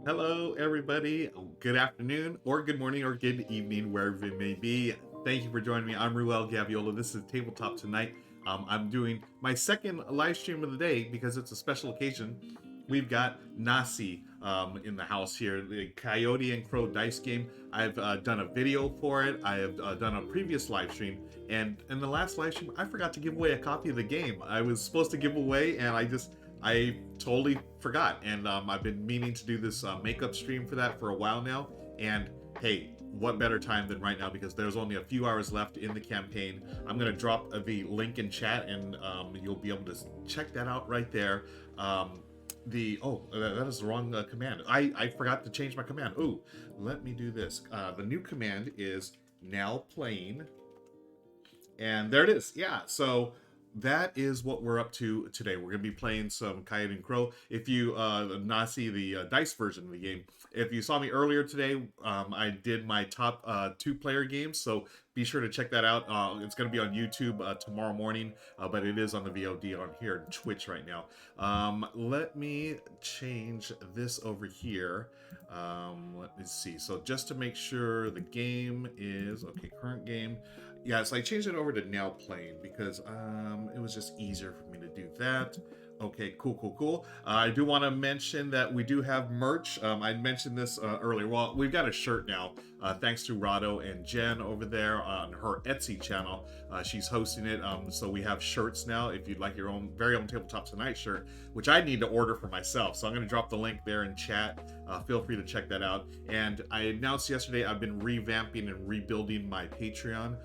Hello, everybody. Good afternoon, or good morning, or good evening, wherever it may be. Thank you for joining me. I'm Ruel Gaviola. This is Tabletop Tonight. I'm doing my second live stream of the day because it's a special occasion. We've got Naasii in the house here, the Coyote and Crow dice game. I've done a video for it. I have done a previous live stream, and in the last live stream, I forgot to give away a copy of the game. I was supposed to give away, and I totally forgot, and I've been meaning to do this makeup stream for that for a while now. And hey, what better time than right now, because there's only a few hours left in the campaign. I'm gonna drop the link in chat, and you'll be able to check that out right there. That is the wrong command. I forgot to change my command. Oh, let me do this. The new command is now playing, and there it is. Yeah, so that is what we're up to today. We're going to be playing some Coyote and Crow. If you not see the dice version of the game, if you saw me earlier today, I did my top 2-player games, so be sure to check that out. It's going to be on YouTube tomorrow morning, but it is on the VOD on here on Twitch right now. Let me change this over here. Let me see. So just to make sure the game is okay, current game. Yeah, so I changed it over to now playing because it was just easier for me to do that. Okay, cool. I do want to mention that we do have merch. I mentioned this earlier. Well, we've got a shirt now, thanks to Rahdo and Jen over there on her Etsy channel. She's hosting it, so we have shirts now. If you'd like your own very own Tabletop Tonight shirt, which I need to order for myself, so I'm going to drop the link there in chat. Feel free to check that out. And I announced yesterday I've been revamping and rebuilding my Patreon.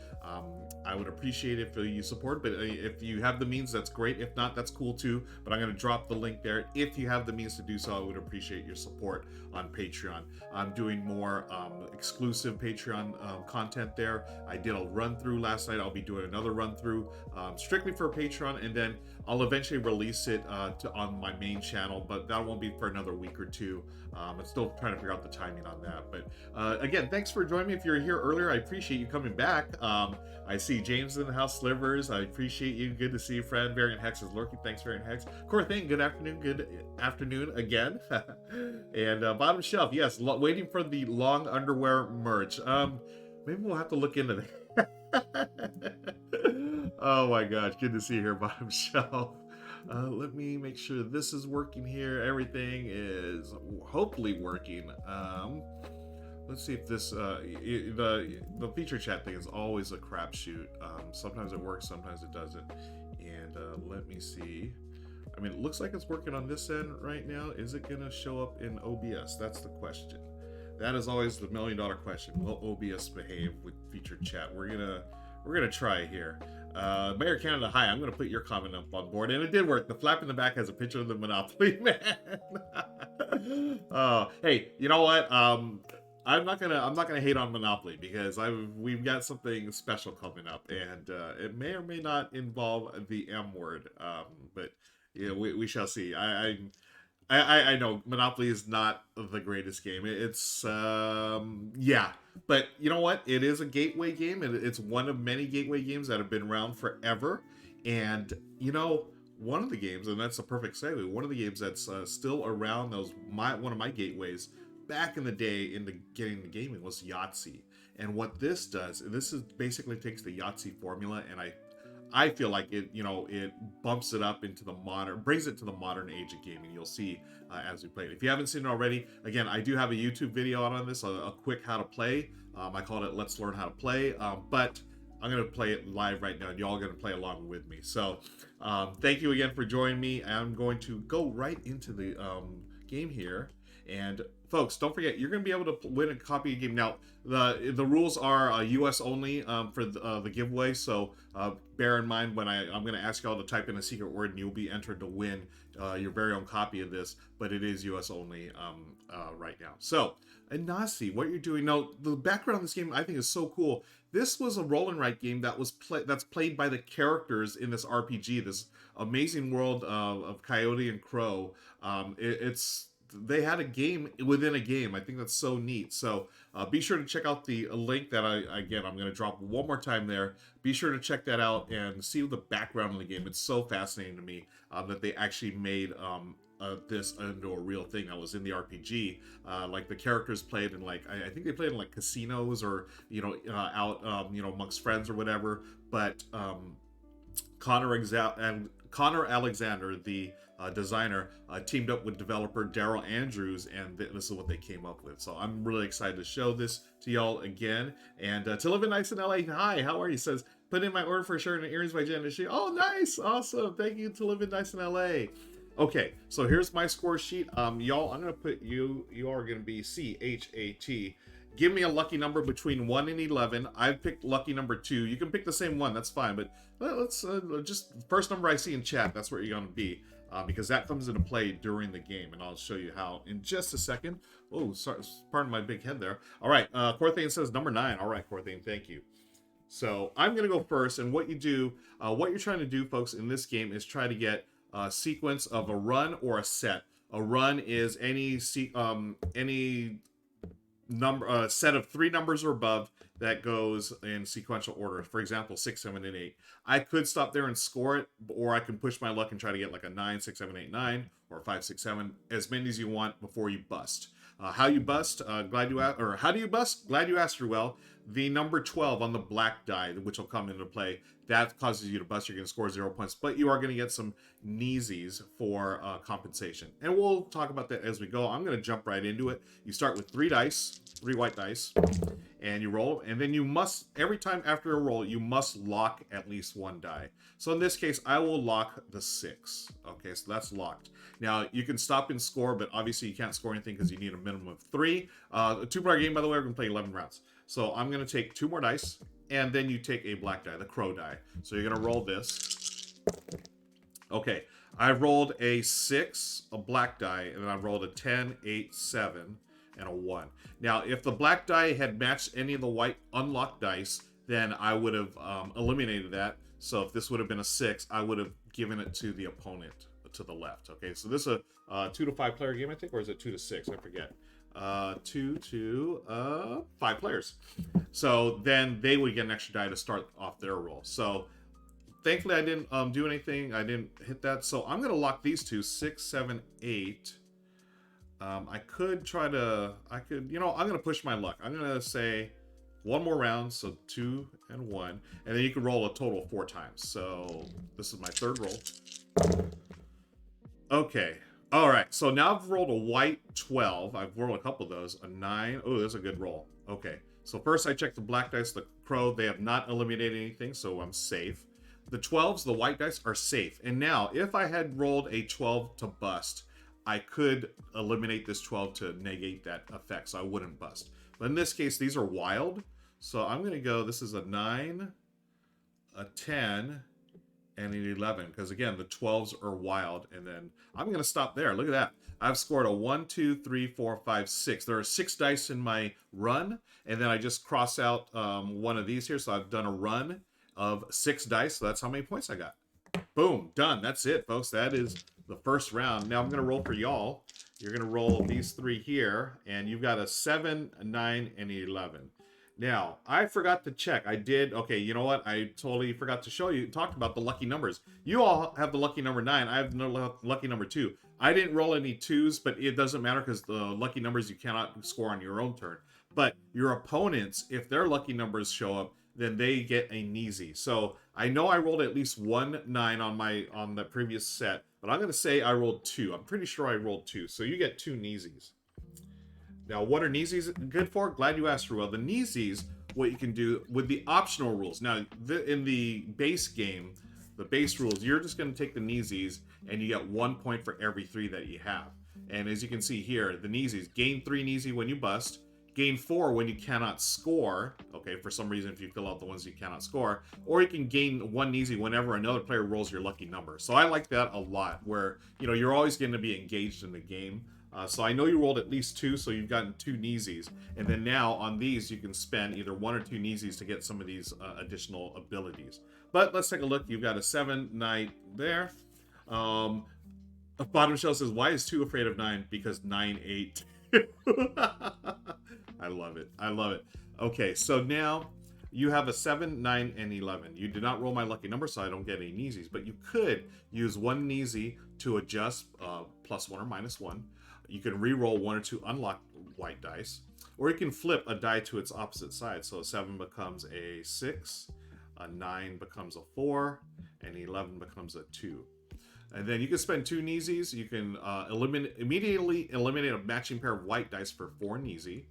I would appreciate it if you support, but if you have the means, that's great. If not, that's cool too. But I'm going to drop the link there. If you have the means to do so, I would appreciate your support on Patreon. I'm doing more exclusive Patreon content there. I did a run through last night. I'll be doing another run through strictly for Patreon, and then I'll eventually release it on my main channel, but that won't be for another week or two. I'm still trying to figure out the timing on that. But again, thanks for joining me. If you were here earlier, I appreciate you coming back. I see James in the house, Slivers. I appreciate you. Good to see you, friend. Variant Hex is lurking. Thanks, Variant Hex. Corthane, good afternoon again. And Bottom Shelf, yes, waiting for the long underwear merch. Maybe we'll have to look into that. Oh my gosh, good to see you here, Bottom Shelf. Let me make sure this is working here. Everything is hopefully working. Let's see if this the feature chat thing is always a crapshoot. Sometimes it works, sometimes it doesn't. And let me see. I mean, it looks like it's working on this end right now. Is it gonna show up in OBS? That's the question. That is always the million-dollar question. Will OBS behave with featured chat? We're gonna try here. Mayor Canada, hi. I'm gonna put your comment up on board, and it did work. The flap in the back has a picture of the Monopoly Man. Oh, hey, you know what? I'm not gonna hate on Monopoly because we've got something special coming up, and it may or may not involve the M word. But yeah, we shall see. I know Monopoly is not the greatest game. It's yeah, but you know what? It is a gateway game, and it's one of many gateway games that have been around forever. And you know, one of the games, and that's a perfect segue. One of the games that's still around, that was one of my gateways back in the day into getting into gaming, was Yahtzee. And what this does, this is basically takes the Yahtzee formula, and I feel like it bumps it up into the brings it to the modern age of gaming. You'll see as we play it. If you haven't seen it already, again, I do have a YouTube video out on this, a quick how to play. I called it Let's Learn How to Play, but I'm going to play it live right now, and y'all are going to play along with me. So thank you again for joining me. I'm going to go right into the game here. And folks, don't forget, you're going to be able to win a copy of the game. Now, the rules are US only for the giveaway, so bear in mind when I'm going to ask y'all to type in a secret word, and you'll be entered to win your very own copy of this, but it is US only right now. So, and Naasii, what you're doing now, the background of this game I think is so cool. This was a roll and write game that was that's played by the characters in this RPG, this amazing world of Coyote and Crow. They had a game within a game. I think that's so neat. So be sure to check out the link that I'm going to drop one more time there. Be sure to check that out and see the background of the game. It's so fascinating to me that they actually made this into a real thing that was in the RPG. Like the characters played in like I think they played in like casinos or out amongst friends or whatever. But Connor Alexander, the designer, teamed up with developer Daryl Andrews, and this is what they came up with. So I'm really excited to show this to y'all again. And to live in nice in LA, hi, how are you? Says, put in my order for a shirt and earrings by Jen and she. Oh, nice, awesome. Thank you. To live in nice in LA. Okay, so here's my score sheet. Y'all, I'm gonna put you are gonna be CHAT. Give me a lucky number between 1 and 11. I've picked lucky number 2. You can pick the same one, that's fine. But let's just first number I see in chat, that's where you're going to be. Because that comes into play during the game. And I'll show you how in just a second. Oh, sorry, pardon my big head there. All right, Corthane says number 9. All right, Corthane, thank you. So I'm going to go first. And what you do, what you're trying to do, folks, in this game is try to get a sequence of a run or a set. A run is any number set of 3 numbers or above that goes in sequential order. For example, 6, 7, and 8. I could stop there and score it, or I can push my luck and try to get like a 9, 6, 7, 8, 9, or 5, 6, 7, as many as you want before you bust. How you bust? How do you bust? Glad you asked, Ruel. The number 12 on the black die, which will come into play, that causes you to bust. You're going to score 0 points, but you are going to get some kneesies for compensation. And we'll talk about that as we go. I'm going to jump right into it. You start with 3 dice, 3 white dice, and you roll. And then you must, every time after a roll, you must lock at least 1 die. So in this case, I will lock the 6. Okay, so that's locked. Now, you can stop and score, but obviously you can't score anything because you need a minimum of 3. A 2-player game, by the way, we're going to play 11 rounds. So I'm going to take 2 more dice, and then you take a black die, the crow die. So you're going to roll this. Okay, I rolled a 6, a black die, and then I rolled a 10, 8, 7, and a 1. Now, if the black die had matched any of the white unlocked dice, then I would have eliminated that. So if this would have been a 6, I would have given it to the opponent to the left. Okay, so this is a 2 to 5 player game, I think, or is it 2 to 6? I forget. 2 to 5 players. So then they would get an extra die to start off their roll. So thankfully I didn't do anything. I didn't hit that. So I'm going to lock these two, 6, 7, 8. I could try to, I'm going to push my luck. I'm going to say 1 more round. So 2 and 1. And then you can roll a total of 4 times. So this is my 3rd roll. Okay. All right, so now I've rolled a white 12. I've rolled a couple of those. A 9. Oh, that's a good roll. Okay, so first I check the black dice, the crow. They have not eliminated anything, so I'm safe. The 12s, the white dice, are safe. And now, if I had rolled a 12 to bust, I could eliminate this 12 to negate that effect, so I wouldn't bust. But in this case, these are wild. So I'm going to go, this is a 9, a 10, and an 11, because again the 12s are wild. And then I'm going to stop there. Look at that. I've scored a 1, 2, 3, 4, 5, 6. There are 6 dice in my run, and then I just cross out one of these here. So I've done a run of 6 dice. So that's how many points I got. Boom, done. That's it, folks. That is the first round. Now I'm going to roll for y'all. You're going to roll these 3 here, and you've got a 7, a 9, and an 11. Now, I forgot to check. I did. Okay, you know what? I totally forgot to show you. Talked about the lucky numbers. You all have the lucky number 9. I have no lucky number 2. I didn't roll any 2s, but it doesn't matter because the lucky numbers you cannot score on your own turn. But your opponents, if their lucky numbers show up, then they get a Naasii. So I know I rolled at least 1 9 on the previous set, but I'm going to say I rolled 2. I'm pretty sure I rolled 2. So you get 2 Naasiis. Now, what are Naasiis good for? Glad you asked, Ruel. The Naasiis, what you can do with the optional rules. Now, in the base game, the base rules, you're just going to take the Naasiis, and you get 1 point for every 3 that you have. And as you can see here, the Naasiis, gain 3 Naasii when you bust, gain 4 when you cannot score. Okay, for some reason, if you fill out the ones you cannot score, or you can gain 1 Naasii whenever another player rolls your lucky number. So I like that a lot, where you're always going to be engaged in the game. So I know you rolled at least 2, so you've gotten 2 Naasiis. And then now on these, you can spend either 1 or 2 Naasiis to get some of these additional abilities. But let's take a look. You've got a 7 knight there. Bottom Shell says, why is 2 afraid of 9? Because 9, 8. I love it. I love it. Okay, so now You have a 7, 9, and 11. You did not roll my lucky number, so I don't get any Naasies. But you could use one Naasii to adjust +1 or -1. You can re-roll 1 or 2 unlocked white dice. Or you can flip a die to its opposite side. So a 7 becomes a 6, a 9 becomes a 4, and 11 becomes a 2. And then you can spend 2 Naasies. You can immediately eliminate a matching pair of white dice for 4 Naasii.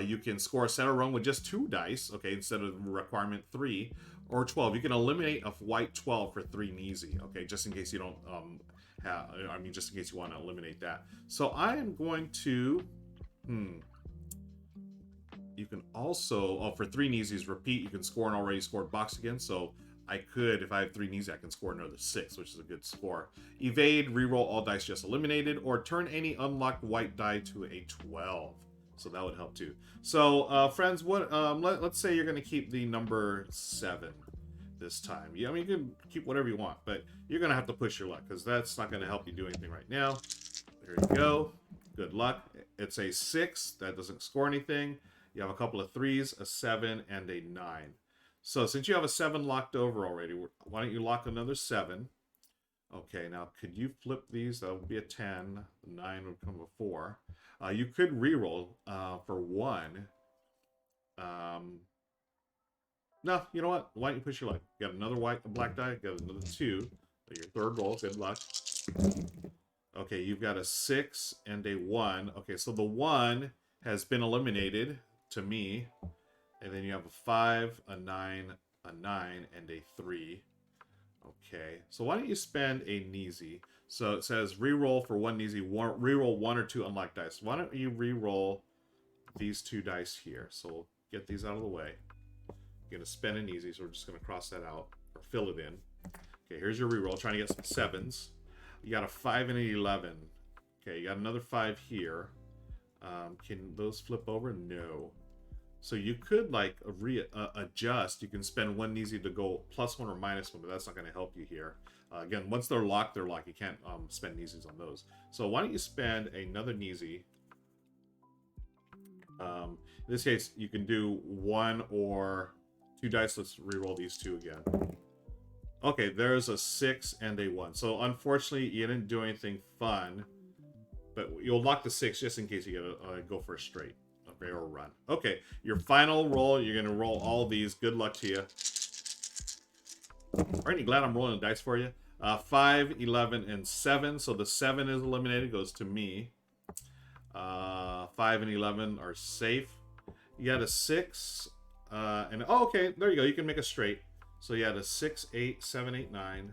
You can score a center run with just 2 dice, okay, instead of requirement 3, or 12. You can eliminate a white 12 for 3 Naasii, okay, just in case you don't just in case you want to eliminate that. So I am going to, you can also, for 3 Naasies, repeat, you can score an already scored box again, so I could, if I have 3 Naasii, I can score another 6, which is a good score. Evade, reroll all dice just eliminated, or turn any unlocked white die to a 12. So that would help too. So, friends, what? Let's say you're going to keep the number 7 this time. Yeah, I mean, you can keep whatever you want, but you're going to have to push your luck because that's not going to help you do anything right now. There you go. Good luck. It's a 6. That doesn't score anything. You have a couple of 3s, a 7, and a 9. So since you have a 7 locked over already, why don't you lock another 7? Okay, now could you flip these? That would be a 10. 9 would become a 4. You could reroll for 1. No, you know what? Why don't you push your luck? You got another black die. You got another 2. Your third roll. Good luck. Okay, you've got a 6 and a 1. Okay, so the 1 has been eliminated to me. And then you have a 5, a 9, a 9, and a 3. Okay, so why don't you spend a Naasii? So it says reroll for 1 Naasii, reroll 1 or 2 unlocked dice. Why don't you reroll these 2 dice here? So we'll get these out of the way. You're going to spend a Naasii, so we're just going to cross that out or fill it in. Okay, here's your reroll. Trying to get some 7s. You got a 5 and an 11. Okay, you got another 5 here. Can those flip over? No. So you could like adjust. You can spend 1 Naasii to go +1 or -1, but that's not going to help you here. Again, once they're locked, they're locked. You can't spend Naasies on those. So why don't you spend another Naasii? In this case, you can do 1 or 2 dice. Let's reroll these 2 again. Okay, there's a 6 and a 1. So unfortunately, you didn't do anything fun, but you'll lock the 6 just in case you get a go for a straight. Or a run. Okay, your final roll, you're going to roll all these. Good luck to you. Aren't you glad I'm rolling the dice for you? 5, 11, and 7. So the 7 is eliminated, goes to me. 5 and 11 are safe. You got a 6. And oh, okay, there you go. You can make a straight. So you had a 6, 8, 7, 8, 9.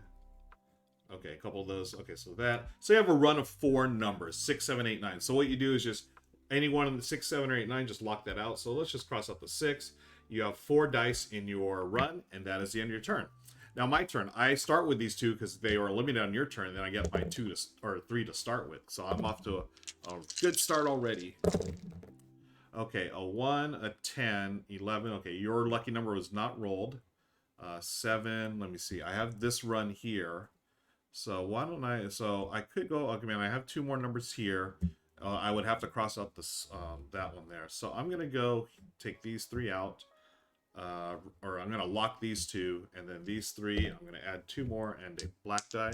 Okay, a couple of those. Okay, so that. So you have a run of 4 numbers. 6, 7, 8, 9. So what you do is just any one of the 6, 7, or 8, 9, just lock that out. So let's just cross out the 6. You have 4 dice in your run, and that is the end of your turn. Now my turn. I start with these 2 because they are eliminated on your turn, and then I get my 3 to start with. So I'm off to a good start already. Okay, a 1, a 10, 11. Okay, your lucky number was not rolled. 7. Let me see. I have this run here. So why don't I? So I could go. Okay, man. I have 2 more numbers here. I would have to cross out this that one there. So I'm going to go take these 3 out. Or I'm going to lock these 2. And then these 3, I'm going to add 2 more and a black die.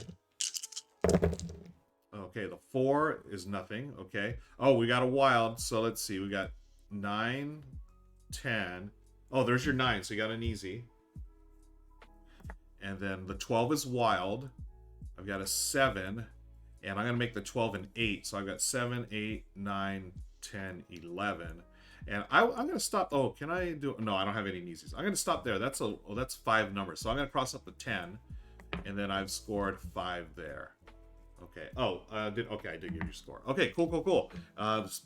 Okay, the 4 is nothing. Okay. Oh, we got a wild. So let's see. We got 9, 10. Oh, there's your 9. So you got an easy. And then the 12 is wild. I've got a 7. And I'm going to make the 12 an 8. So I've got 7, 8, 9, 10, 11. And I'm going to stop. Oh, can I do? No, I don't have any Naasies. I'm going to stop there. That's 5 numbers. So I'm going to cross up the 10. And then I've scored 5 there. Okay. Oh, I did give you your score. Okay, cool.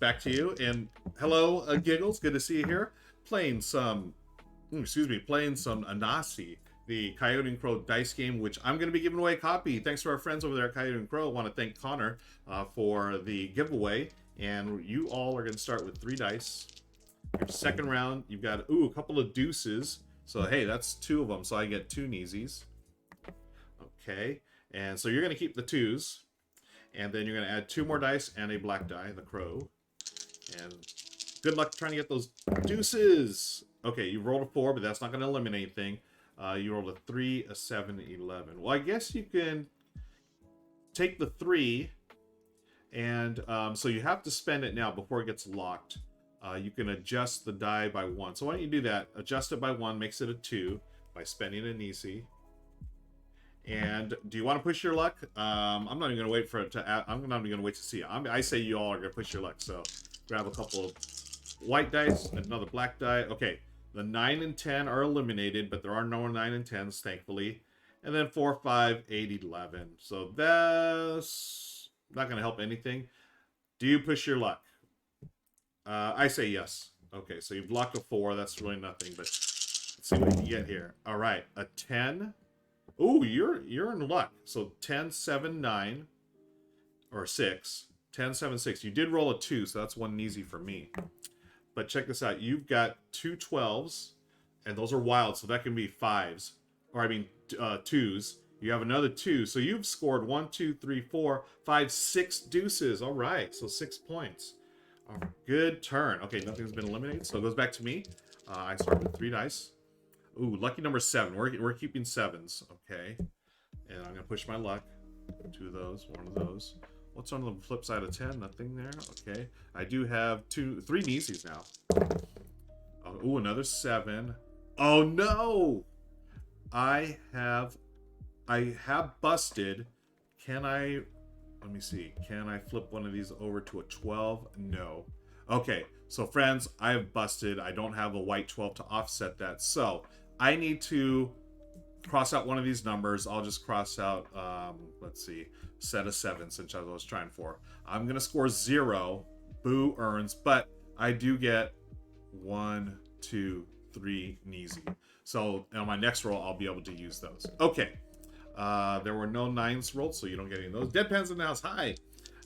Back to you. And hello, Giggles. Good to see you here. Playing some Naasii, the Coyote and Crow dice game, which I'm going to be giving away a copy. Thanks to our friends over there at Coyote and Crow. I want to thank Connor for the giveaway. And you all are going to start with 3 dice. Your second round, you've got, a couple of deuces. So, hey, that's 2 of them. So I get 2 Naasies. Okay. And so you're going to keep the 2s. And then you're going to add 2 more dice and a black die, the crow. And good luck trying to get those deuces. Okay, you rolled a 4, but that's not going to eliminate anything. You rolled a 3, a 7, 11. Well, I guess you can take the 3, and so you have to spend it now before it gets locked. You can adjust the die by 1. So why don't you do that? Adjust it by 1, makes it a 2 by spending a Naasii. And do you want to push your luck? I'm not even going to wait for it to. I'm not even going to wait to see it. I say you all are going to push your luck. So grab a couple of white dice, another black die. Okay, the 9 and 10 are eliminated, but there are no 9 and 10s, thankfully. And then 4, 5, 8, 11. So that's not going to help anything. Do you push your luck? I say yes. Okay, so you've locked a 4. That's really nothing, but let's see what you get here. All right, a 10. Ooh, you're in luck. So 10, 7, 9, or 6. 10, 7, 6. You did roll a 2, so that's one easy for me. But check this out. You've got 2 12s, and those are wild, so that can be 5s. Or, I mean, 2s. You have another 2, so you've scored 1, 2, 3, 4, 5, 6 deuces. All right, so 6 points. Good turn. Okay, nothing's been eliminated, so it goes back to me. I start with 3 dice. Ooh, lucky number 7. We're keeping 7s. Okay. And I'm going to push my luck. 2 of those, 1 of those. What's on the flip side of 10? Nothing there. Okay. I do have 3 Naasiis now. Oh, ooh, another 7. Oh, no! I have busted. Can I... Let me see. Can I flip one of these over to a 12? No. Okay. So, friends, I have busted. I don't have a white 12 to offset that. So, I need to cross out one of these numbers. I'll just cross out, let's see, set of 7, since I was trying for. I'm going to score 0. Boo earns, but I do get 1, 2, 3 Naasii. So, on my next roll, I'll be able to use those. Okay. There were no 9s rolled, so you don't get any of those. Deadpan's in the house. Hi.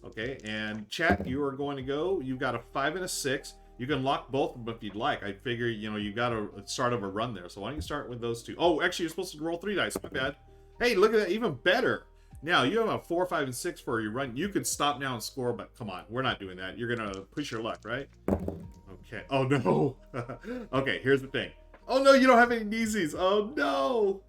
Okay, and chat, you are going to go. You've got a 5 and a 6. You can lock both of them if you'd like. I figure, you got a start of a run there. So why don't you start with those 2? Oh, actually, you're supposed to roll 3 dice. My bad. Hey, look at that. Even better. Now, you have a 4, 5, and 6 for your run. You could stop now and score, but come on. We're not doing that. You're going to push your luck, right? Okay. Oh, no. Okay, here's the thing. Oh, no, you don't have any Naasiis. Oh, no.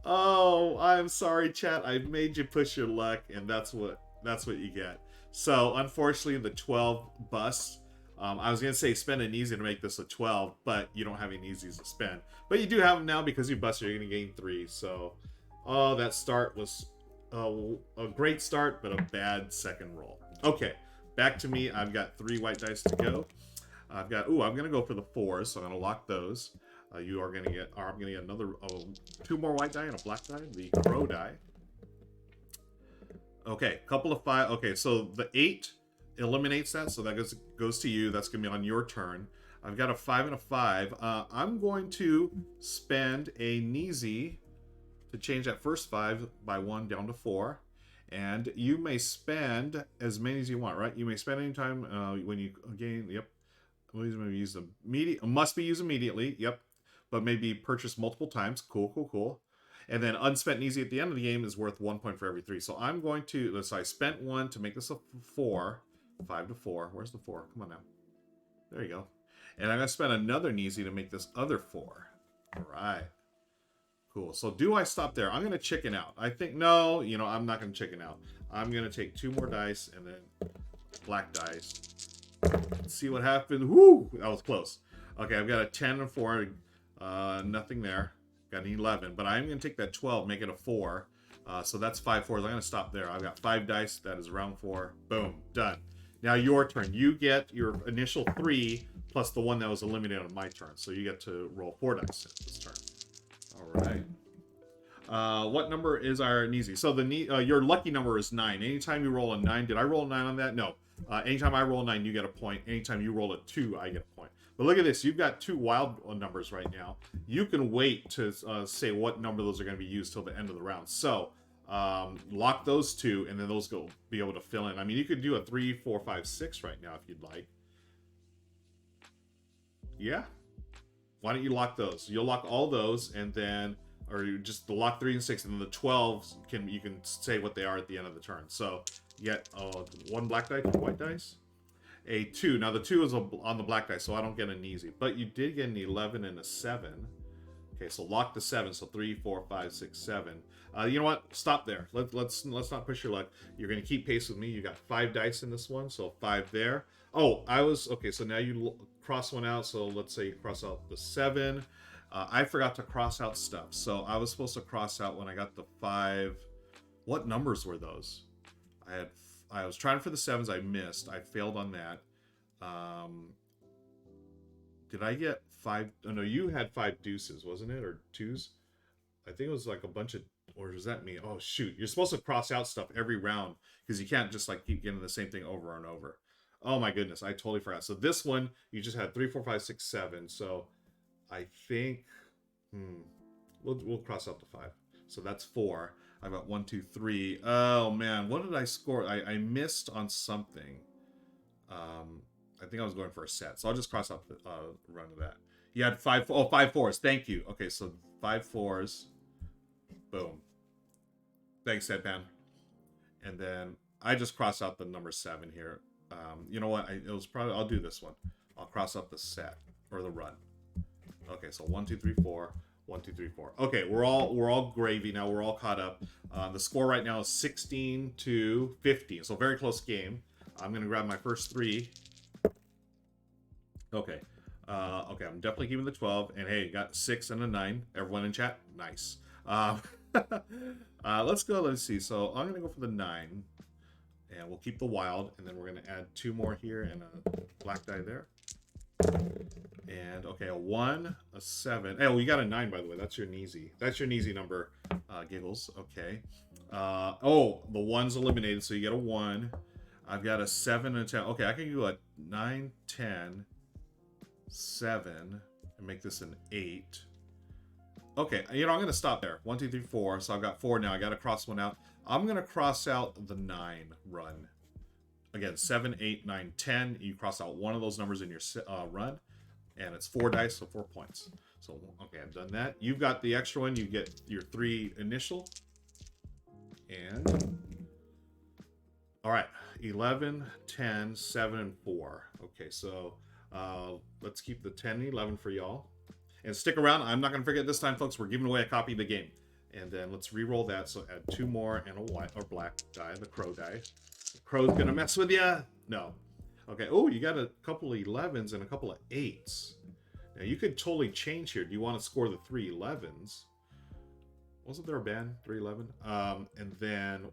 Oh, I'm sorry, chat. I've made you push your luck, and that's what you get. So, unfortunately, the 12 busts. I was going to say spend an Naasii to make this a 12, but you don't have any Naasiis to spend. But you do have them now because you busted. You're going to gain 3. So, oh, that start was a great start, but a bad second roll. Okay, back to me. I've got 3 white dice to go. I'm going to go for the 4s, so I'm going to lock those. You are going to get, I'm going to get another 2 more white die and a black die, the crow die. Okay, couple of 5. Okay, so the 8 eliminates that, so that goes to you. That's going to be on your turn. I've got a 5 and a 5. I'm going to spend a Naasii to change that first 5 by 1 down to 4. And you may spend as many as you want, right? You may spend any time when you gain, yep. Must be used immediately, yep. But maybe purchased multiple times. Cool. And then unspent Naasii at the end of the game is worth 1 point for every 3. So I'm going to, I spent 1 to make this a 4. 5 to 4. Where's the 4? Come on now. There you go. And I'm going to spend another Naasii to make this other 4. All right. Cool. So do I stop there? I'm going to chicken out. I think, no, I'm not going to chicken out. I'm going to take 2 more dice and then black dice. Let's see what happens. Woo! That was close. Okay, I've got a 10 and 4. Nothing there. Got an 11. But I'm going to take that 12, make it a 4. So that's 5 4s. I'm going to stop there. I've got 5 dice. That is round 4. Boom. Done. Now your turn. You get your initial 3 plus the one that was eliminated on my turn. So you get to roll 4 dice this turn. All right. What number is our Naasii? So your lucky number is 9. Anytime you roll a 9, did I roll a 9 on that? No. Anytime I roll a 9, you get a point. Anytime you roll a 2, I get a point. But look at this. You've got 2 wild numbers right now. You can wait to say what number those are going to be used till the end of the round. So lock those 2, and then those will be able to fill in. I mean, you could do a 3, 4, 5, 6 right now if you'd like. Yeah. Why don't you lock those? You'll lock all those, and then, or you just lock 3 and 6, and then the 12s you can say what they are at the end of the turn. So you get 1 black die, 2 white dice. a 2. Now the 2 is on the black die, so I don't get an easy. But you did get an 11 and a 7. Okay, so lock the 7. So 3, 4, 5, 6, 7. You know what? Stop there. Let's not push your luck. You're gonna keep pace with me. You got 5 dice in this one, so 5 there. Oh, okay. So now you cross one out. So let's say you cross out the 7. I forgot to cross out stuff. So I was supposed to cross out when I got the 5. What numbers were those? I was trying for the 7s. I missed. I failed on that. Did I get 5? Oh, no, you had 5 deuces, wasn't it? Or 2s? I think it was like a bunch of... Or does that mean... Oh, shoot. You're supposed to cross out stuff every round because you can't just like keep getting the same thing over and over. Oh, my goodness. I totally forgot. So this one, you just had 3, 4, 5, 6, 7. So I think... We'll cross out the 5. So that's 4. I got 1, 2, 3. Oh, man. What did I score? I missed on something. I think I was going for a set. So I'll just cross out the run of that. You had 5 4s. Thank you. Okay, so 5 4s. Boom. Thanks, Deadpan. And then I just crossed out the number 7 here. You know what? I'll do this one. I'll cross out the set or the run. Okay, so 1, 2, 3, 4. 1, 2, 3, 4. Okay, we're all gravy now. We're all caught up. The score right now is 16 to 15. So very close game. I'm gonna grab my first 3. Okay. Okay, I'm definitely keeping the 12. And hey, got 6 and a 9. Everyone in chat? Nice. Let's go. Let's see. So I'm gonna go for the 9. And we'll keep the wild. And then we're gonna add 2 more here and a black die there. And okay, a 1, a 7. Oh, you got a 9, by the way. That's your Naasii. That's your Naasii number, Giggles. Okay. Oh, the 1's eliminated, so you get a 1. I've got a 7 and a 10. Okay, I can do a 9, 10, 7, and make this an 8. Okay, you know, I'm going to stop there. 1, 2, 3, 4. So I've got 4 now. I got to cross one out. I'm going to cross out the 9 run. Again, 7, 8, 9, 10. You cross out one of those numbers in your run. And it's 4 dice, so 4 points. So, okay, I've done that. You've got the extra one. You get your 3 initial. And... all right, 11, 10, 7, and 4. Okay, so let's keep the 10 and 11 for y'all. And stick around. I'm not going to forget this time, folks. We're giving away a copy of the game. And then let's re-roll that. So add 2 more and a white or black die, the crow die. The crow's going to mess with you. No. Okay. Oh, you got a couple of 11s and a couple of 8s. Now, you could totally change here. Do you want to score the 3 11s? Wasn't there a ban? 3 11? And then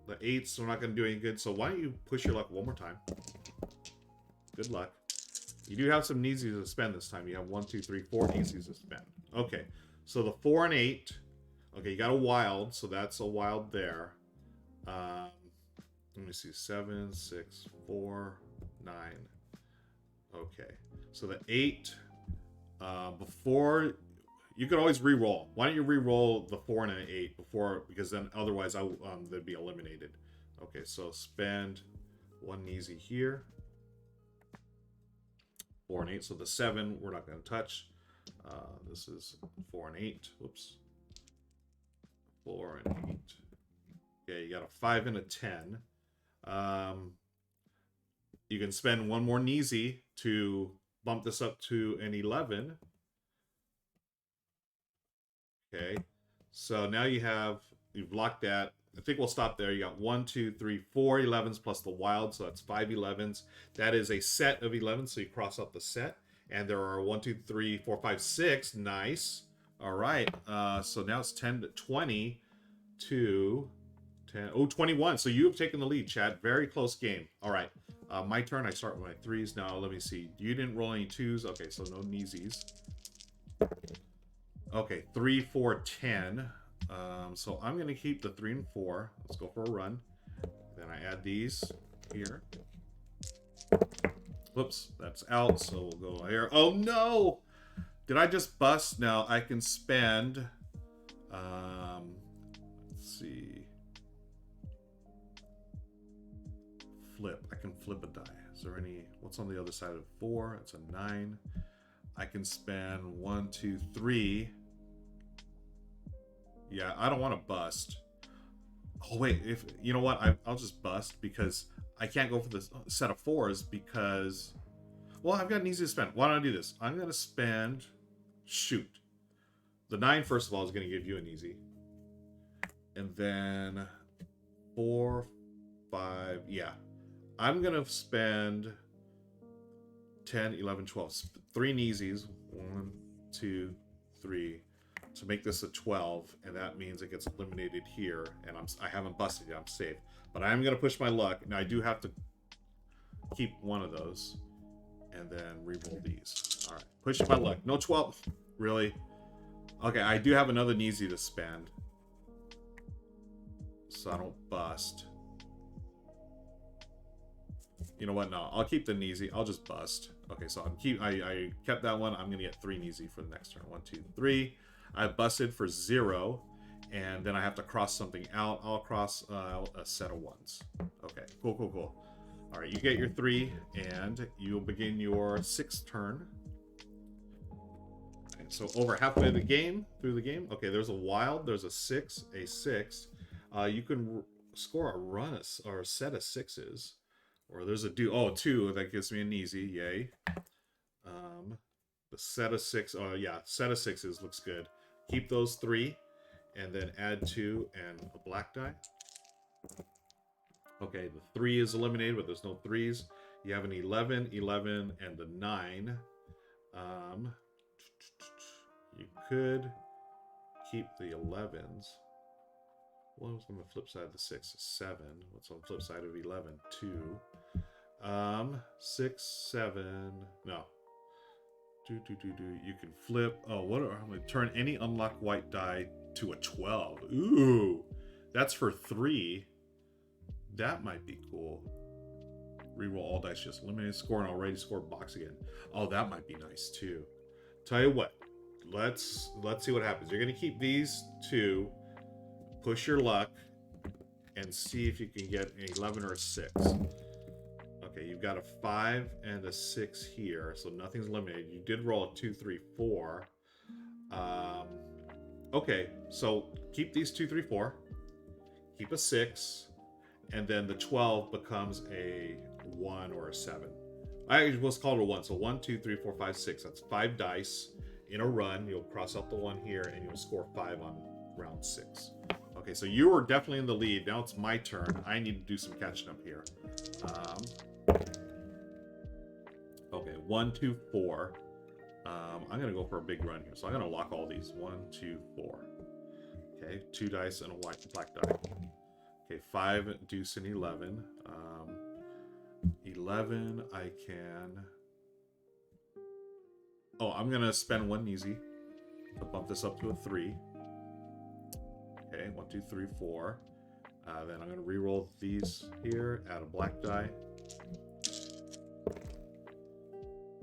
the 8s are not going to do any good. So why don't you push your luck one more time? Good luck. You do have some Naasies to spend this time. You have 1, 2, 3, 4 Naasies to spend. Okay. So the 4 and 8. Okay, you got a wild. So that's a wild there. Let me see. 7, 6, 4, 9. Okay. So the 8. Before... you could always re-roll. Why don't you re-roll the 4 and an 8 before, because then otherwise they'd be eliminated. Okay, so spend 1 Naasii here. 4 and 8. So the 7 we're not going to touch. This is 4 and 8. Whoops. 4 and 8. Okay, you got a 5 and a 10. You can spend 1 more Naasii to bump this up to an 11. Okay, so now you've locked that. I think we'll stop there. You got 1, 2, 3, 4 11s plus the wild, so that's 5 11s. That is a set of 11s, so you cross out the set. And there are 1, 2, 3, 4, 5, 6. Nice. All right. So now it's 10 to 20 to 10. Oh, 21. So you have taken the lead, Chad. Very close game. All right. My turn. I start with my 3s now. Let me see. You didn't roll any 2s. Okay, so no Naasies. Okay, 3, 4, 10. So I'm going to keep the 3 and 4. Let's go for a run. Then I add these here. Whoops, that's out. So we'll go here. Oh, no! Did I just bust? No, I can spend... let's see. Flip. I can flip a die. Is there any... what's on the other side of 4? That's a 9. I can spend 1, 2, 3... yeah, I don't want to bust. Oh, wait. If you know what? I'll just bust because I can't go for this set of 4s because, well, I've got an easy to spend. Why don't I do this? I'm going to spend, shoot. The 9, first of all, is going to give you an easy. And then 4, 5, yeah. I'm going to spend 10, 11, 12. 3 easies. 1, 2, 3. To make this a 12, and that means it gets eliminated here, and I haven't busted it. I'm safe. But I am going to push my luck. Now, I do have to keep one of those. And then re-roll these. All right. Push my luck. No 12. Really? Okay, I do have another easy to spend. So I don't bust. You know what? No, I'll keep the easy. I'll just bust. Okay, so I kept that one. I'm going to get 3 easy for the next turn. 1, 2, 3. I busted for 0. And then I have to cross something out. I'll cross a set of 1s. Okay, cool, cool, cool. All right, you get your 3, and you'll begin your 6th turn. And so over halfway through the game, okay, there's a wild, there's a 6, a 6. You can score a run or a set of 6s, or there's a 2 that gives me an easy, yay. The set of 6, oh yeah, set of 6s looks good. Keep those 3, and then add 2 and a black die. Okay, the 3 is eliminated, but there's no 3s. You have an 11, 11, and a 9. You could keep the 11s. What's on the flip side of the 6? 7. What's on the flip side of 11? 2. 6, 7. No. You can flip. Oh, I'm going to turn any unlocked white die to a 12. Ooh, that's for 3. That might be cool. Reroll all dice, just eliminate score and already scored box again. Oh, that might be nice too. Tell you what, let's see what happens. You're gonna keep these 2, push your luck, and see if you can get an 11 or a 6. Okay, you've got a 5 and a 6 here, so nothing's eliminated. You did roll a 2, 3, 4. Okay, so keep these 2, 3, 4. Keep a 6. And then the 12 becomes a 1 or a 7. I was called a 1. So 1, 2, 3, 4, 5, 6. That's 5 dice in a run. You'll cross out the 1 here, and you'll score 5 on round 6. Okay, so you were definitely in the lead. Now it's my turn. I need to do some catching up here. Okay, 1, 2, 4. I'm going to go for a big run here. So I'm going to lock all these. 1, 2, 4. Okay, 2 dice and a black die. Okay, 5, deuce, and 11. 11, I can... Oh, I'm going to spend 1 easy to bump this up to a 3. Okay, 1, 2, 3, 4. Then I'm going to re-roll these here, add a black die.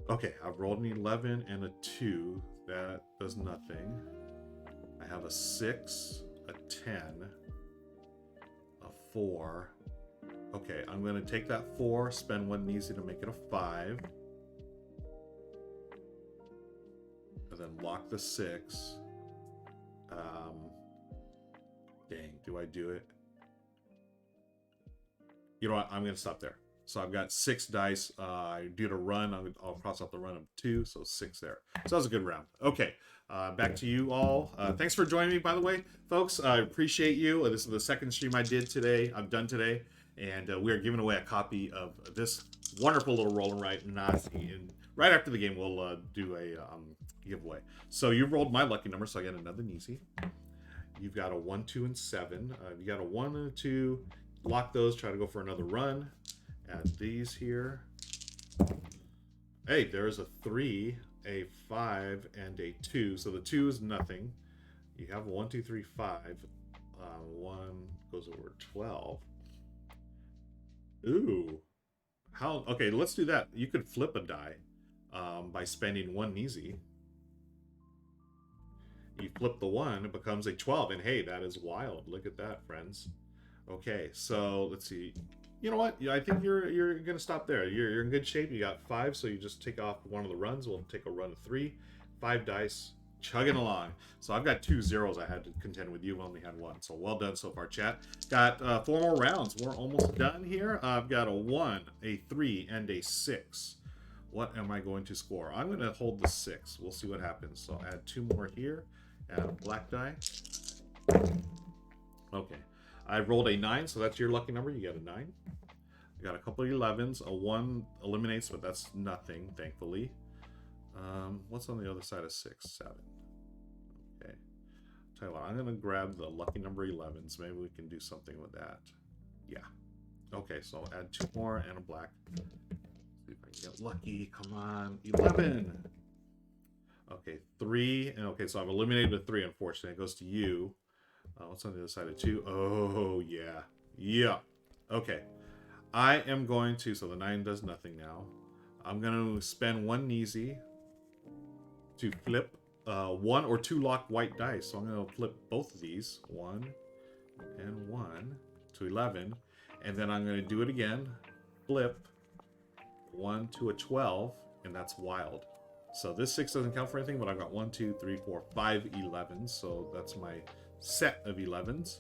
Okay, I've rolled an 11 and a 2. That does nothing. I have a 6, a 10... 4. Okay, I'm going to take that 4, spend 1 easy to make it a 5. And then lock the 6. Dang, do I do it? You know what? I'm going to stop there. So I've got 6 dice. I did a run. I'll cross out the run of 2, so 6 there. So that was a good round. Okay, back to you all. Thanks for joining me, by the way, folks. I appreciate you. This is the second stream I've done today, and we are giving away a copy of this wonderful little roll and write Naasii. And right after the game, we'll do a giveaway. So you rolled my lucky number, so I get another Naasii. You've got a 1, 2, and 7. You got a 1 and a 2. Lock those. Try to go for another run. Add these here. Hey, there's a 3, a 5, and a 2. So the 2 is nothing. You have a 1, 2, 3, 5. 1 goes over 12. Ooh. How? Okay, let's do that. You could flip a die by spending 1 easy. You flip the 1, it becomes a 12. And hey, that is wild. Look at that, friends. Okay, so let's see. You know what? Yeah, I think you're gonna stop there. You're in good shape. You got 5, so you just take off one of the runs. We'll take a run of 3, 5 dice. chugging along. So I've got 2 zeros I had to contend with. You only had 1. So well done so far, chat. Got 4 more rounds. We're almost done here. I've got a 1, a 3, and a 6. What am I going to score? I'm going to hold the 6. We'll see what happens. So add 2 more here. Add a black die. Okay. I rolled a 9, so that's your lucky number. You got a 9. You got a couple of 11s. A 1 eliminates, but that's nothing, thankfully. What's on the other side of 6? 7. Okay. Tell you what, I'm going to grab the lucky number 11s. Maybe we can do something with that. Yeah. Okay, so I'll add 2 more and a black. See if I can get lucky. Come on. 11. Okay, 3. And okay, so I've eliminated a 3, unfortunately. It goes to you. What's on the other side of 2? Oh, yeah. Yeah. Okay. I am going to... So the 9 does nothing now. I'm going to spend 1 Naasii to flip 1 or 2 locked white dice. So I'm going to flip both of these. 1 and 1 to 11. And then I'm going to do it again. Flip 1 to a 12. And that's wild. So this 6 doesn't count for anything, but I've got 1, 2, 3, 4, 5 11s. So that's my set of 11s.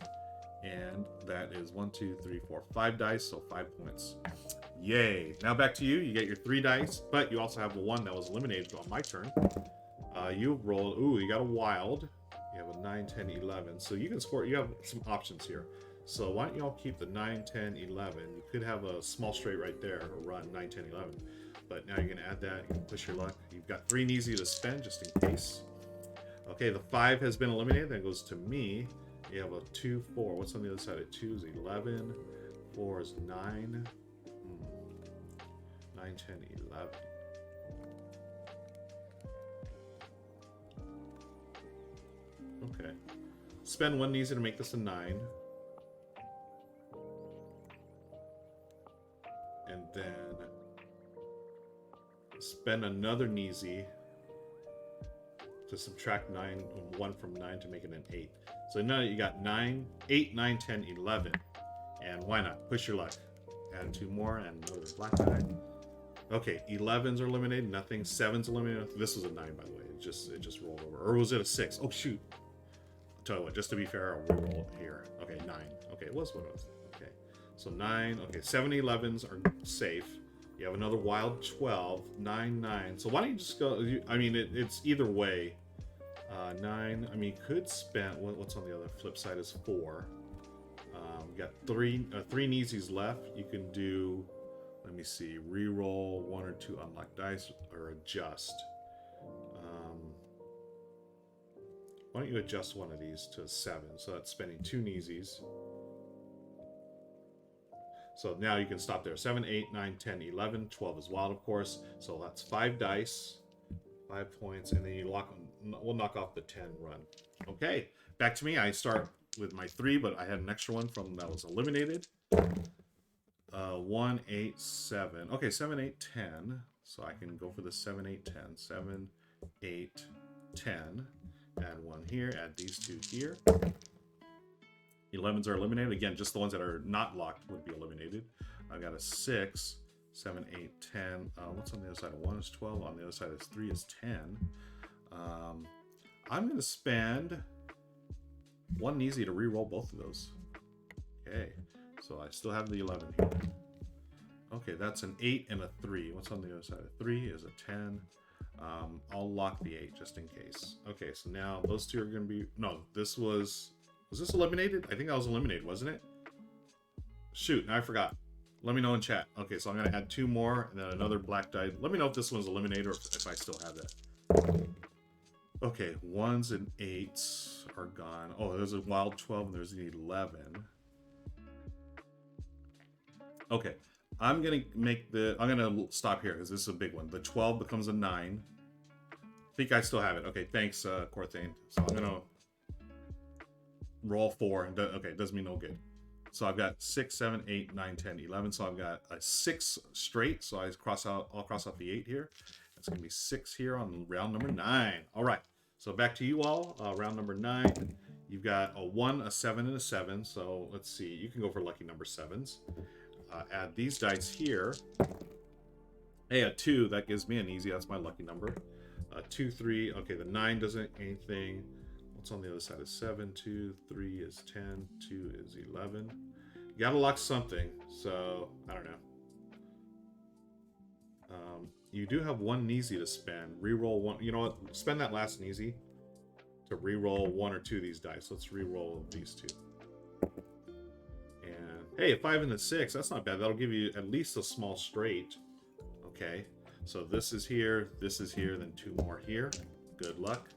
And that is 1, 2, 3, 4, 5 dice. So 5 points. Yay. Now back to you. You get your 3 dice, but you also have the 1 that was eliminated on my turn. You rolled, ooh, you got a wild. You have a 9, 10, 11. So you can score, you have some options here. So why don't y'all keep the 9, 10, 11. You could have a small straight right there, or run 9, 10, 11. But now you're going to add that. You can push your luck. You've got 3 Naasii to spend just in case. Okay, the 5 has been eliminated. That goes to me. You have a 2, 4. What's on the other side of 2 is 11. 4 is 9. 9, 10, 11. Okay. Spend 1 Naasii to make this a 9. And then spend another Naasii to subtract 1 from 9 to make it an 8. So now you got 9, 8, 9, 10, 11. And why not? Push your luck. Add 2 more and another black die. Okay, 11s are eliminated, nothing. 7s eliminated. This was a 9, by the way. It just rolled over. Or was it a 6? Oh, shoot. I'll tell you what, just to be fair, I'll reroll it here. Okay, 9. Okay, it was what it was. Okay, so 9. Okay, 7 11s are safe. You have another wild 12. 9, 9. So why don't you just go... I mean, it's either way. 9. I mean, you could spend... What's on the other flip side is 4. You got 3 Naasiis left. You can do... Let me see. Reroll 1 or 2 unlocked dice or adjust. Why don't you adjust one of these to 7? So that's spending 2 Naasiis. So now you can stop there. 7, 8, 9, 10, 11. 12 is wild, of course. So that's 5 dice. 5 points. And then you we'll knock off the 10 run. Okay. Back to me. I start with my 3, but I had an extra one from that was eliminated. 1, 8, 7. Okay, 7, 8, 10. So I can go for the 7, 8, 10. 7, 8, 10. Add 1 here. Add these 2 here. 11s are eliminated. Again, just the ones that are not locked would be eliminated. I got a 6, 7, 8, 10. What's on the other side of 1 is 12. On the other side is 3 is 10. I'm going to spend 1 Naasii to re-roll both of those. Okay, so I still have the 11 here. Okay, that's an 8 and a 3. What's on the other side of 3 is a 10. I'll lock the 8 just in case. Okay, so now those 2 are going to be... No, this was this eliminated? I think that was eliminated, wasn't it? Shoot, now I forgot. Let me know in chat. Okay, so I'm going to add 2 more and then another black die. Let me know if this one's eliminated or if I still have that. Okay, 1s and 8s are gone. Oh, there's a wild 12 and there's an 11. Okay, I'm going to stop here because this is a big one. The 12 becomes a 9. I think I still have it. Okay, thanks, Corthane. So I'm going to roll 4. Okay, it does me no good. So I've got 6, 7, 8, 9, 10, 11. So I've got a 6 straight. So I'll cross out the 8 here. It's going to be 6 here on round number 9. All right. So back to you all. Round number 9. You've got a 1, a 7, and a 7. So let's see. You can go for lucky number 7s. Add these dice here. Hey, a 2. That gives me an easy. That's my lucky number. 2, 3. Okay, the 9 doesn't anything. What's on the other side is 7, 2, 3 is 10, 2 is 11. You gotta lock something, so I don't know. You do have one Naasii to spend. Reroll one. You know what? Spend that last Naasii to reroll 1 or 2 of these dice. Let's reroll these 2. And hey, a 5 and a 6. That's not bad. That'll give you at least a small straight. Okay. So this is here, then 2 more here. Good luck.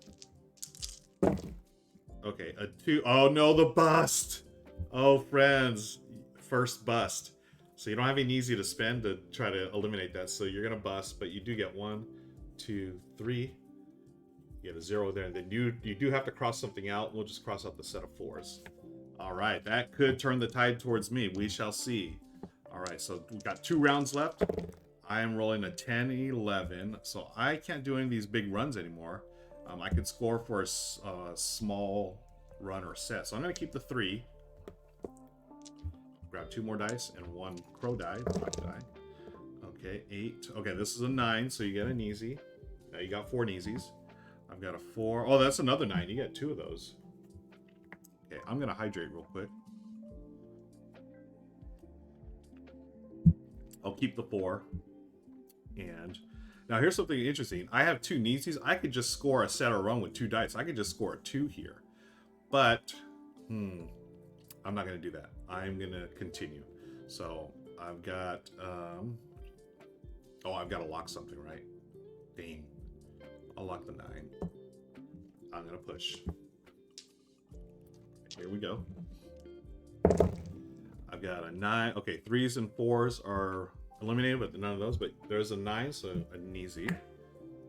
Okay, a 2. Oh no, the bust. Oh, friends, first bust. So you don't have any Naasii to spend to try to eliminate that. So you're gonna bust, but you do get 1, 2, 3. You get a 0 there, and then you do have to cross something out. We'll just cross out the set of 4s. All right, that could turn the tide towards me. We shall see. All right, so we've got 2 rounds left. I am rolling a 10, 11, so I can't do any of these big runs anymore. I could score for a small run or set, so I'm going to keep the 3. Grab 2 more dice and 1 crow die, black die. Okay, 8. Okay, this is a 9, so you get a Naasii. Now you got 4 Naasies. I've got a 4. Oh, that's another 9. You get 2 of those. Okay, I'm going to hydrate real quick. I'll keep the 4. And now here's something interesting. I have 2 Naasies. I could just score a set or run with 2 dice. I could just score a 2 here. But, I'm not going to do that. I'm going to continue. So, I've got, oh, I've got to lock something, right? Dang. I'll lock the 9. I'm going to push. Here we go. I've got a 9. Okay, 3s and 4s are eliminated, but none of those. But there's a 9, so a Naasii.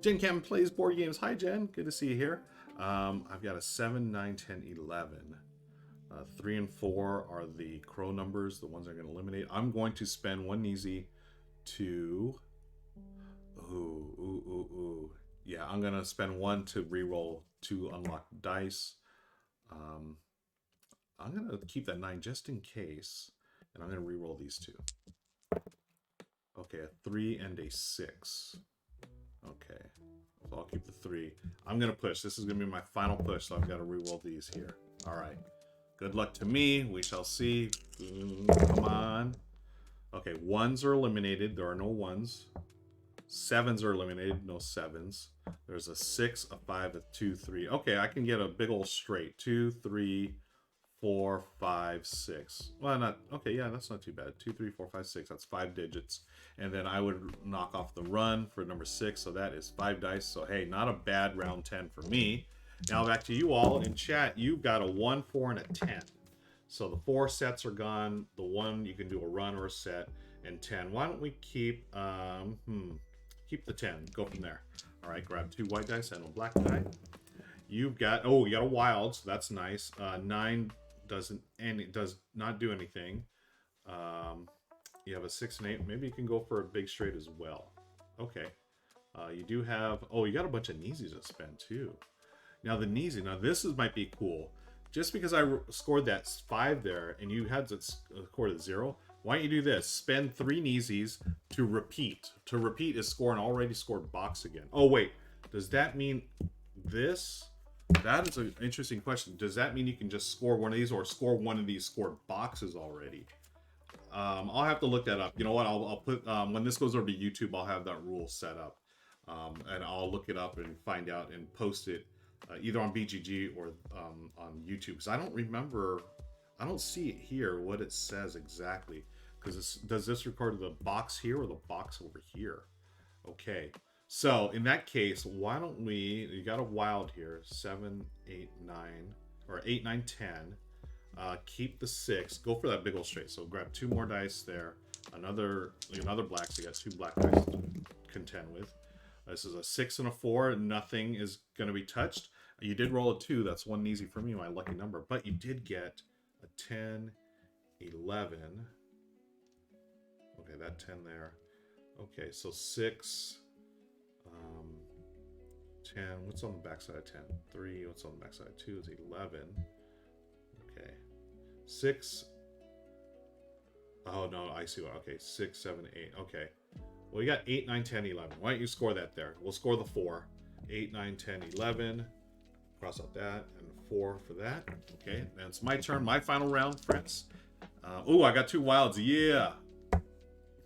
Jen Cam plays board games. Hi, Jen. Good to see you here. I've got a 7, 9, 10, 11. 3 and 4 are the crow numbers, the ones I'm going to eliminate. I'm going to spend 1 Naasii to... Yeah, I'm going to spend 1 to reroll 2 unlocked dice. I'm going to keep that 9 just in case. And I'm going to reroll these 2. Okay, a 3 and a 6. Okay, so I'll keep the 3. I'm going to push. This is going to be my final push, so I've got to reroll these here. All right. Good luck to me. We shall see. Come on. Okay, 1s are eliminated. There are no 1s. 7s are eliminated. No 7s. There's a 6, a 5, a 2, 3. Okay, I can get a big old straight. 2, 3, 4, 5, 6. Well, not okay. Yeah, that's not too bad. 2, 3, 4, 5, 6. That's 5 digits. And then I would knock off the run for number 6. So that is 5 dice. So hey, not a bad round 10 for me. Now back to you all in chat. You've got a 1, 4, and a 10. So the 4 sets are gone. The 1 you can do a run or a set, and 10. Why don't we keep keep the 10? Go from there. All right. Grab 2 white dice and a black die. You've got you got a wild, so that's nice. 9 doesn't, and it does not do anything. You have a 6 and 8. Maybe you can go for a big straight as well. Okay. You do have. Oh, you got a bunch of Naasies to spend too. Now the Naasii. Now this might be cool. Just because I scored that 5 there, and you had to score at 0. Why don't you do this? Spend 3 Naasies to repeat. To repeat is score an already scored box again. Oh wait, does that mean this? That is an interesting question. Does that mean you can just score one of these, or score one of these scored boxes already? I'll have to look that up. You know what? I'll put when this goes over to YouTube, I'll have that rule set up, and I'll look it up and find out and post it either on BGG or on YouTube. Because I don't remember, I don't see it here what it says exactly. Because does this record the box here or the box over here? Okay. So in that case, why don't we, you got a wild here, 7, 8, 9, or 8, 9, 10. Keep the 6, go for that big old straight. So grab 2 more dice there, another black, so you got 2 black dice to contend with. This is a 6 and a 4, nothing is going to be touched. You did roll a 2, that's 1 easy for me, my lucky number, but you did get a 10, 11. Okay, that 10 there. Okay, so 6, 10, what's on the backside of 10? 3, what's on the backside of 2 is 11. Okay, 6. Oh no, I see what, okay, 6, 7, 8, okay. Well, you got 8, 9, 10, 11. Why don't you score that there? We'll score the 4. 8, 9, 10, 11. Cross out that, and 4 for that. Okay, and it's my turn. My final round, friends. Oh, I got 2 wilds. Yeah.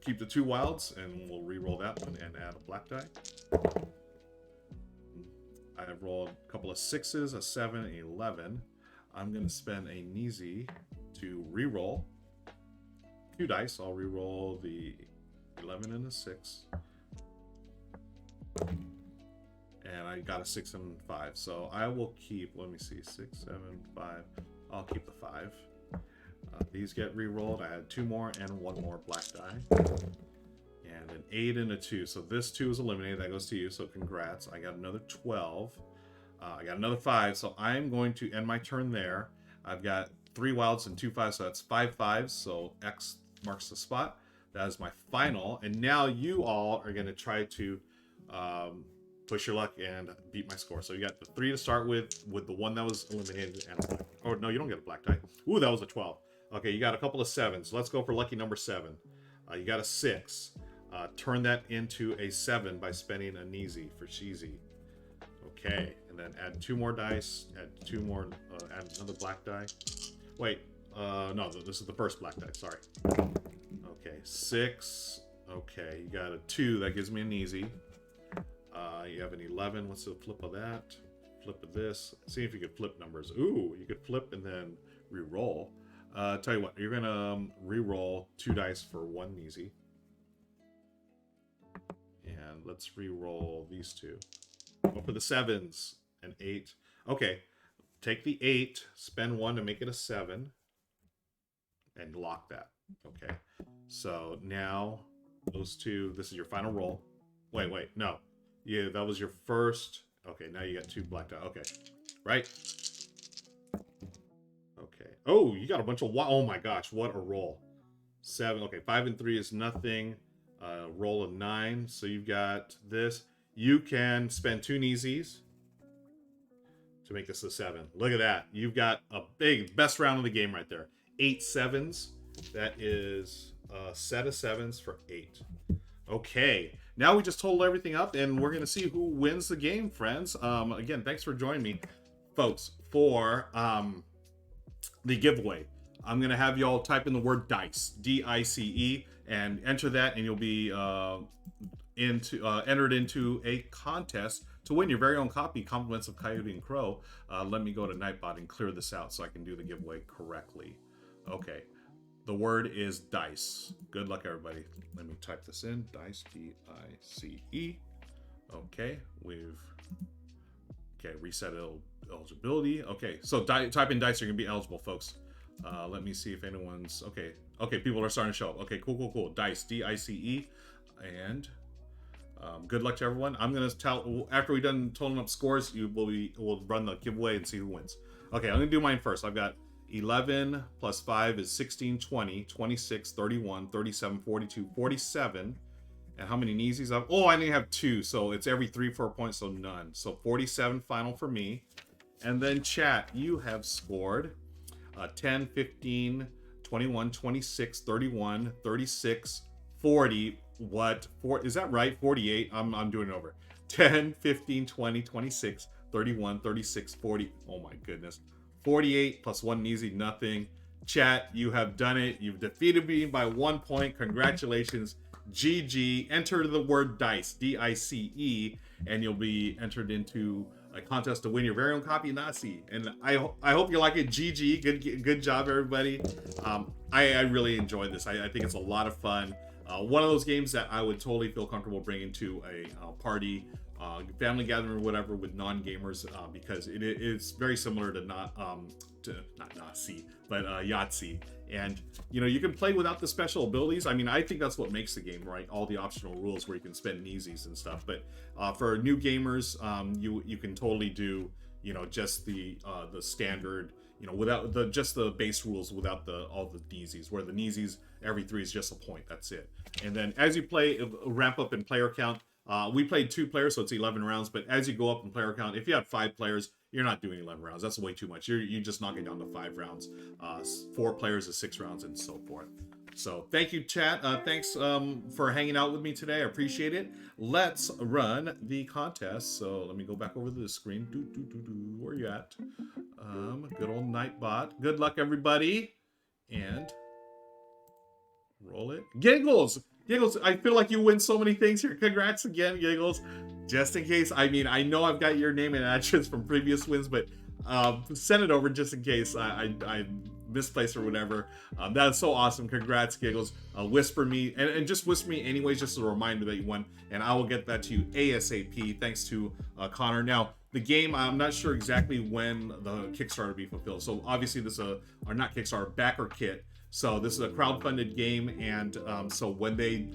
Keep the 2 wilds, and we'll re-roll that one and add a black die. I've rolled a couple of 6s, a 7, and 11. I'm going to spend a Naasii to re-roll 2 dice. I'll re-roll the 11 and a 6. And I got a 6 and 5. So I will keep, let me see, 6, 7, 5. I'll keep the 5. These get re-rolled. I had 2 more and 1 more black die. And an 8 and a 2. So this 2 is eliminated. That goes to you. So congrats. I got another 12. I got another 5. So I'm going to end my turn there. I've got 3 wilds and 2 5s. So that's 5 5s. So X marks the spot. That is my final. And now you all are going to try to push your luck and beat my score. So you got the 3 to start with the 1 that was eliminated. And oh, no, you don't get a black die. Ooh, that was a 12. Okay, you got a couple of 7s. Let's go for lucky number 7. You got a 6. Turn that into a 7 by spending a Naasii for cheesy. Okay, and then add 2 more dice. Add 2 more. Add another black die. Wait, no, this is the first black die. Sorry. Okay, 6. Okay, you got a 2. That gives me a Naasii. You have an 11. What's the flip of that? Flip of this. See if you could flip numbers. Ooh, you could flip and then re-roll. Tell you what, you're gonna re-roll 2 dice for 1 Naasii. And let's re-roll these 2. Go for the 7s. An 8. Okay, take the 8, spend 1 to make it a 7, and lock that. Okay, so now those 2. This is your final roll. Wait, no. Yeah, that was your first. Okay, now you got 2 black die. Okay, right? Okay. Oh, you got a bunch of. Oh my gosh, what a roll! 7. Okay, 5 and 3 is nothing. Roll of 9. So you've got this. You can spend 2 Naasiis to make this a 7. Look at that. You've got a best round of the game right there. 8 7s. That is a set of 7s for 8. Okay. Now we just totaled everything up, and we're going to see who wins the game, friends. Again, thanks for joining me, folks, for the giveaway. I'm going to have y'all type in the word DICE, D-I-C-E, and enter that, and you'll be entered into a contest to win your very own copy, Compliments of Coyote and Crow. Let me go to Nightbot and clear this out so I can do the giveaway correctly. Okay. The word is DICE. Good luck, everybody. Let me type this in. DICE, D-I-C-E. Okay, reset eligibility. Okay, so type in DICE, you're gonna be eligible, folks. Let me see if anyone's okay. People are starting to show up. Okay, cool. DICE, D-I-C-E, and good luck to everyone. I'm gonna tell after we're done totaling up scores. We'll run the giveaway and see who wins. Okay, I'm gonna do mine first. I've got 11 plus 5 is 16, 20, 26, 31, 37, 42, 47. And how many Naasiis I have? Oh, I only have 2, so it's every 3-4 points, so none. So 47 final for me. And then chat, you have scored 10, 15, 21, 26, 31, 36, 40. What? Is that right? 48. I'm doing it over. 10, 15, 20, 26, 31, 36, 40. Oh my goodness. 48 plus 1 Naasii, nothing. Chat, you have done it. You've defeated me by 1 point. Congratulations. GG. Enter the word DICE, D-I-C-E, and you'll be entered into a contest to win your very own copy of Naasii. And I hope you like it. GG. Good job, everybody. I really enjoyed this. I think it's a lot of fun. One of those games that I would totally feel comfortable bringing to a party, family gathering or whatever with non-gamers, because it's very similar to not Naasii, but Yahtzee. And you can play without the special abilities. I mean, I think that's what makes the game, right? All the optional rules where you can spend Naasiis and stuff. But for new gamers, you can totally do just the standard, without just the base rules, without all the Naasiis. Where the Naasiis every 3 is just a point. That's it. And then as you play, ramp up in player count. We played 2 players, so it's 11 rounds. But as you go up in player count, if you have 5 players, you're not doing 11 rounds. That's way too much. You just knock it down to 5 rounds. 4 players is 6 rounds, and so forth. So thank you, chat. Thanks for hanging out with me today. I appreciate it. Let's run the contest. So let me go back over to the screen. Where you at? Good old Nightbot. Good luck, everybody. And roll it. Giggles! Giggles, I feel like you win so many things here. Congrats again, Giggles. Just in case, I mean, I know I've got your name and address from previous wins, but send it over just in case I misplaced or whatever. That is so awesome. Congrats, Giggles. Whisper me, and just whisper me anyways, just as a reminder that you won, and I will get that to you ASAP. Thanks to Connor. Now, the game, I'm not sure exactly when the Kickstarter will be fulfilled. So obviously this is or not Kickstarter, backer kit. So this is a crowdfunded game, and so when they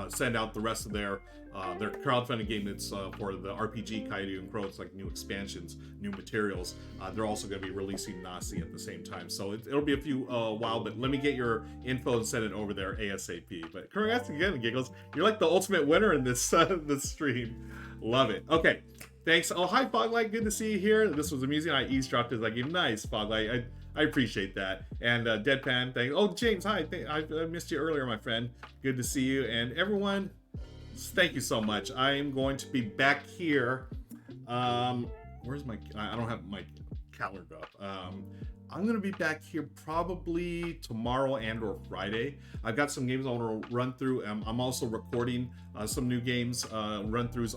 send out the rest of their crowdfunded game, that's for the RPG Coyote and Crow, it's like new expansions, new materials. They're also going to be releasing Naasii at the same time, so it'll be a few while. But let me get your info and send it over there ASAP. But congrats again, Giggles. You're like the ultimate winner in this this stream. Love it. Okay, thanks. Oh, hi Foglight, good to see you here. This was amusing. I eavesdropped as I gave nice Foglight. I appreciate that. And Deadpan, thanks. Oh, James, hi. I missed you earlier, my friend. Good to see you. And everyone, thank you so much. I am going to be back here. Where's my... I don't have my calendar up. I'm going to be back here probably tomorrow and or Friday. I've got some games I want to run through. I'm also recording some new games, run-throughs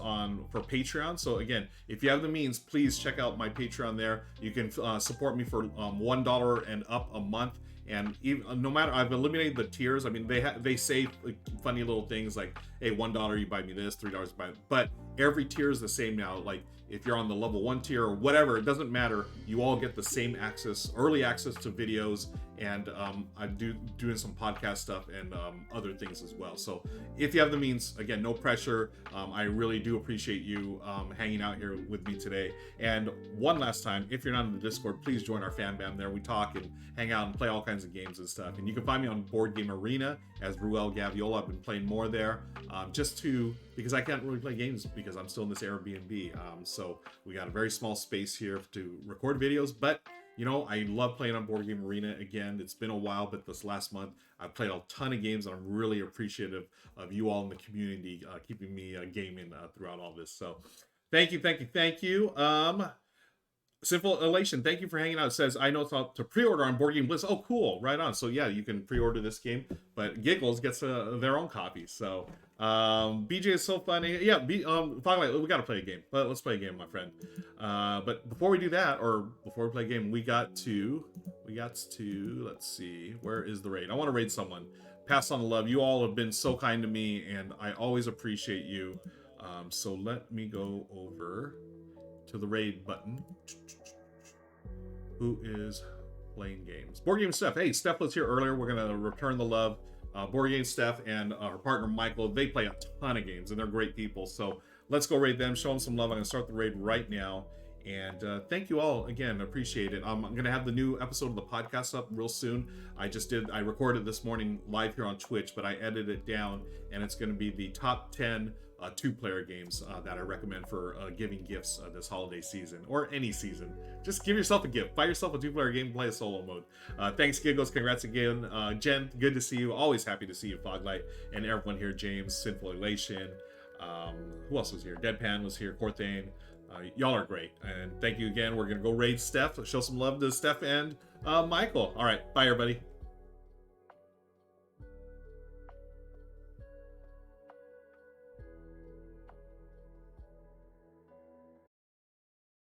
for Patreon. So again, if you have the means, please check out my Patreon there. You can support me for $1 and up a month. And even, no matter, I've eliminated the tiers. I mean, they say funny little things like, hey, $1 you buy me this, $3 you buy me. But every tier is the same now. Like if you're on the level 1 tier or whatever, it doesn't matter. You all get the same access, early access to videos, and I'm doing some podcast stuff and other things as well. So if you have the means, again, no pressure. I really do appreciate you hanging out here with me today. And one last time, if you're not in the Discord, please join our fan bam there. We talk and hang out and play all kinds of games and stuff. And you can find me on Board Game Arena as Ruel Gaviola. I've been playing more there because I can't really play games because I'm still in this Airbnb. So we got a very small space here to record videos, but you know, I love playing on Board Game Arena again. It's been a while, but this last month I've played a ton of games, and I'm really appreciative of you all in the community keeping me gaming throughout all this. So thank you. Sinful Elation, thank you for hanging out. It says, I know it's to pre-order on Board Game Bliss. Oh, cool. Right on. So yeah, you can pre-order this game, but Giggles gets their own copy. So BJ is so funny. Yeah, finally, we got to play a game. Let's play a game, my friend. But before we do that, or before we play a game, we got to, let's see, where is the raid? I want to raid someone. Pass on the love. You all have been so kind to me, and I always appreciate you. So let me go over to the raid button. Who is playing games? Board Game Steph. Hey, Steph was here earlier. We're gonna return the love. Board Game Steph and her partner Michael, they play a ton of games and they're great people. So let's go raid them, show them some love. I'm gonna start the raid right now. And thank you all again, appreciate it. I'm gonna have the new episode of the podcast up real soon. I recorded this morning live here on Twitch, but I edited it down, and it's gonna be the top 10 two-player games that I recommend for giving gifts this holiday season, or any season. Just give yourself a gift. Buy yourself a two-player game, play a solo mode. Thanks, Giggles. Congrats again. Jen, good to see you. Always happy to see you, Foglight, and everyone here. James, Sinful Elation. Who else was here? Deadpan was here. Corthane. Y'all are great. And thank you again. We're going to go raid Steph. Show some love to Steph and Michael. All right. Bye, everybody.